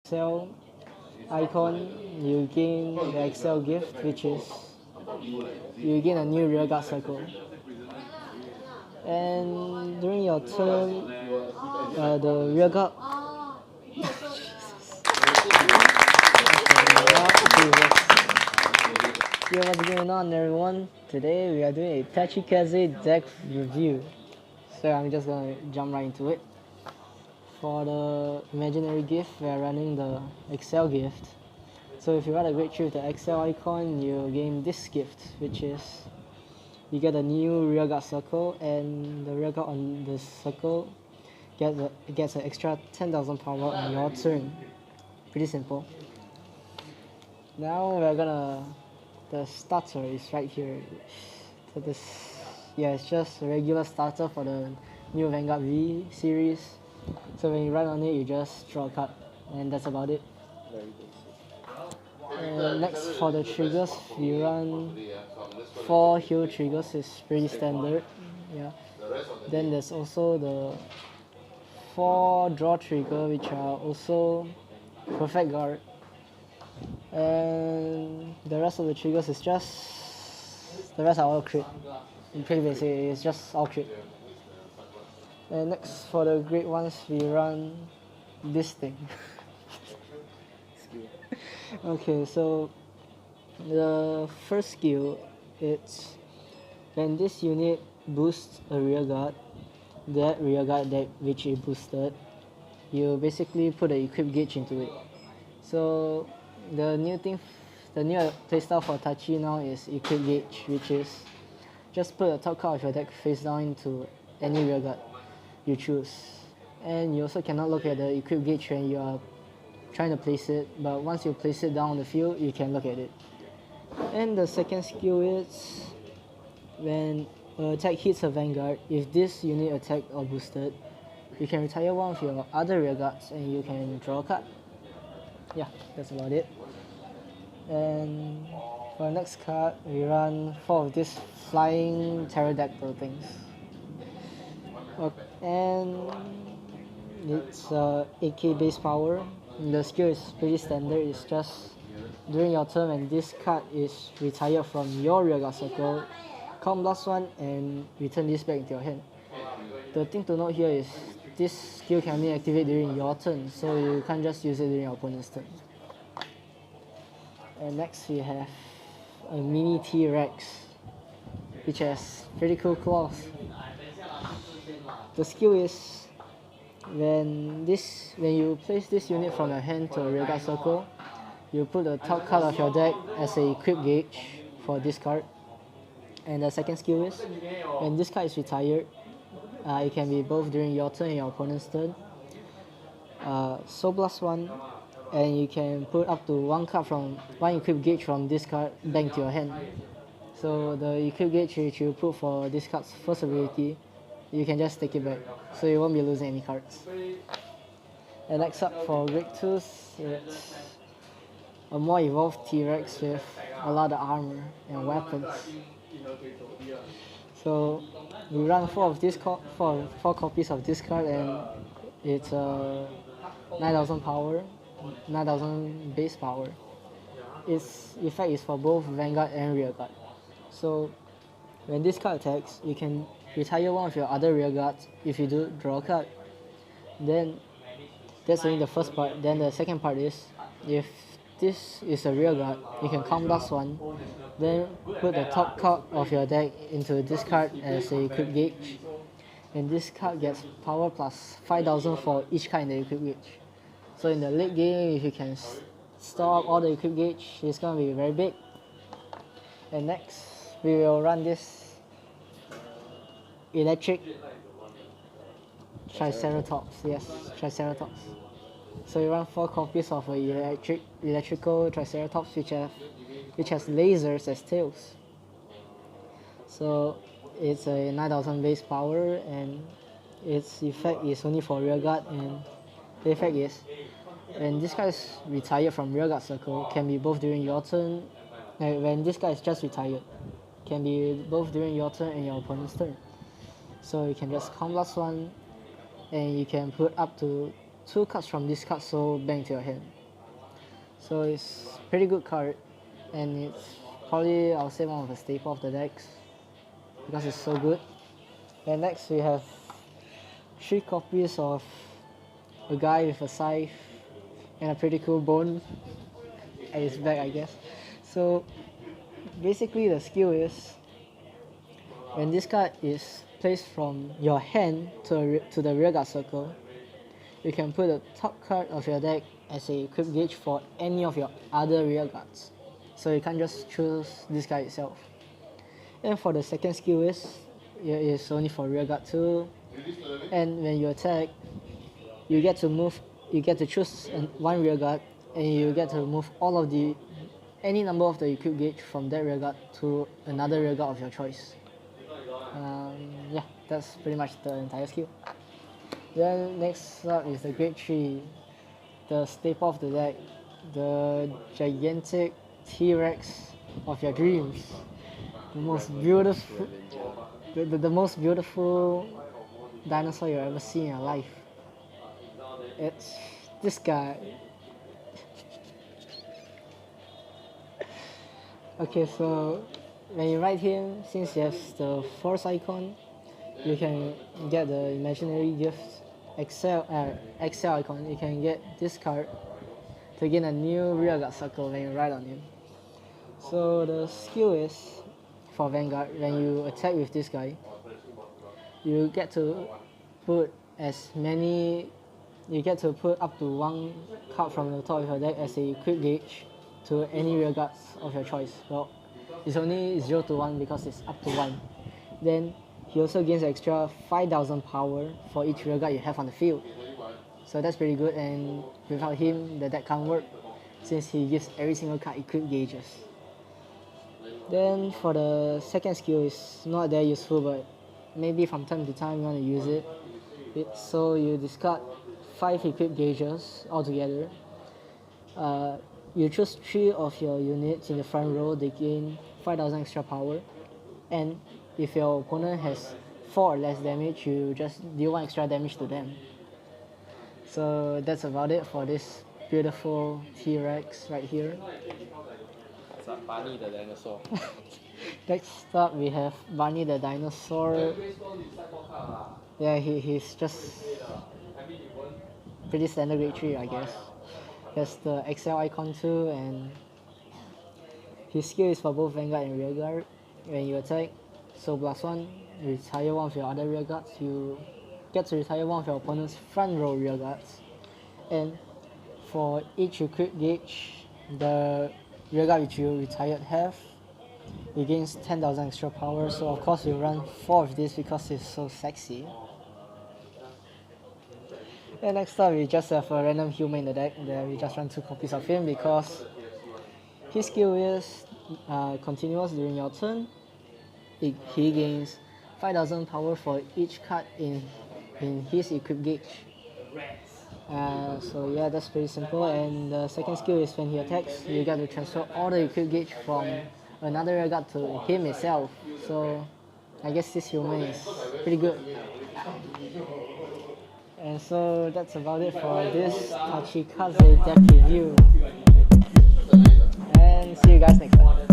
Excel icon, you gain the Excel gift, which is you gain a new rearguard circle. And during your turn, the rearguard. Yo, what's going on, everyone? Today we are doing a Tachikaze deck review. So I'm just gonna jump right into it. For the imaginary gift, we are running the Excel gift. So if you run a great tree with the Excel icon, you gain this gift, which is you get a new rearguard circle, and the rearguard on this circle gets an extra 10,000 power on your turn. Pretty simple. Now the starter is right here. So it's just a regular starter for the new Vanguard V series. So when you run on it, you just draw a card, and that's about it. And next, for the triggers, we run 4 heal triggers, is pretty standard. Yeah. Then there's also the 4 draw trigger, which are also perfect guard. And the rest of the triggers is the rest are all crit. In pretty basic, it's just all crit. And next, for the great ones, we run this thing. Okay, so the first skill, it's when this unit boosts a rearguard, that rearguard that which it boosted, you basically put an equip gauge into it. So the new playstyle for Tachi now is equip gauge, which is just put the top card of your deck face down into any rearguard you choose. And you also cannot look at the equip gauge when you are trying to place it, but once you place it down on the field, you can look at it. And the second skill is when an attack hits a Vanguard, if this unit attacked or boosted, you can retire one of your other rearguards and you can draw a card. Yeah, that's about it. And for the next card, we run 4 of these flying pterodactyl things. Okay, and it's 8k base power. The skill is pretty standard. It's just during your turn when this card is retired from your rearguard circle, count +1 and return this back into your hand. The thing to note here is this skill can only activate during your turn, so you can't just use it during your opponent's turn. And next we have a mini T-Rex, which has pretty cool claws. The skill is when you place this unit from your hand to a rearguard circle, you put the top card of your deck as a equip gauge for this card. And the second skill is when this card is retired, it can be both during your turn and your opponent's turn. So +1, and you can put up to one equip gauge from this card back to your hand. So the equip gauge which you put for this card's first ability, you can just take it back, so you won't be losing any cards. And next up, for grade 2s, it's a more evolved T-Rex with a lot of armor and weapons. So we run 4 copies of this card, and it's 9,000 power, 9,000 base power. Its effect is for both Vanguard and rearguard. So when this card attacks, you can retire one of your other rearguards. If you do, draw a card. Then that's only the first part. Then the second part is, if this is a rearguard, you can count +1, then put the top card of your deck into this card as a equip gauge, and this card gets power plus 5,000 for each card in the equip gauge. So in the late game, if you can store up all the equip gauge, it's gonna be very big. And next, we will run this electric Triceratops. Yes, Triceratops. So we run 4 copies of a electrical Triceratops, which has lasers as tails. So it's a 9,000 base power, and its effect is only for rearguard. And the effect is when this guy is retired from rearguard circle, can be both during your turn. When this guy is just retired, can be both during your turn and your opponent's turn. So you can just count +1, and you can put up to 2 cards from this card so back to your hand. So it's pretty good card, and it's probably, I'll say, one of the staple of the decks because it's so good. And next we have 3 copies of a guy with a scythe and a pretty cool bone at his back, I guess. So basically the skill is, when this card is placed from your hand to the rearguard circle, you can put the top card of your deck as a equip gauge for any of your other rearguards. So you can't just choose this card itself. And for the second skill is, it is only for rearguard too. And when you attack, you get to choose one rearguard, and you get to move any number of the equip gauge from that rearguard to another rearguard of your choice. Yeah, that's pretty much the entire skill. Then next up is the Great Tree, the staple of the deck, the gigantic T-Rex of your dreams, the most beautiful dinosaur you've ever seen in your life. It's this guy. Okay, so when you ride him, since he has the force icon, you can get the imaginary gift Excel icon. You can get this card to gain a new rearguard circle when you ride on him. So the skill is, for Vanguard, when you attack with this guy, you get to put up to 1 card from the top of your deck as a equip gauge to any rearguards of your choice. Well, it's only 0 to 1 because it's up to 1. Then he also gains extra 5,000 power for each rearguard you have on the field. So that's pretty good, and without him the deck can't work since he gives every single card equip gauges. Then for the second skill, is not that useful, but maybe from time to time you want to use it. So you discard 5 equip gauges altogether. You choose 3 of your units in the front row, they gain 5,000 extra power, and if your opponent has 4 or less damage, you just deal 1 extra damage to them. So that's about it for this beautiful T-Rex right here. Barney the dinosaur. Next up we have Barney the dinosaur. Yeah, he's just pretty standard grade 3, I guess. He has the Excel icon too, and his skill is for both Vanguard and rearguard. When you attack, so +1, retire 1 of your other rearguards. You get to retire 1 of your opponent's front row rearguards. And for each equip gauge the rearguard which you retired have, it gains 10,000 extra power. So of course you run 4 of this because it's so sexy. And next up we just have a random human in the deck. There we just run 2 copies of him because his skill is continuous during your turn. He gains 5,000 power for each card in his equip gauge. So yeah, that's pretty simple. And the second skill is, when he attacks, you get to transfer all the equip gauge from another rearguard to him itself. So I guess this human is pretty good. And so that's about it for this Tachikaze deck review. And see you guys next time.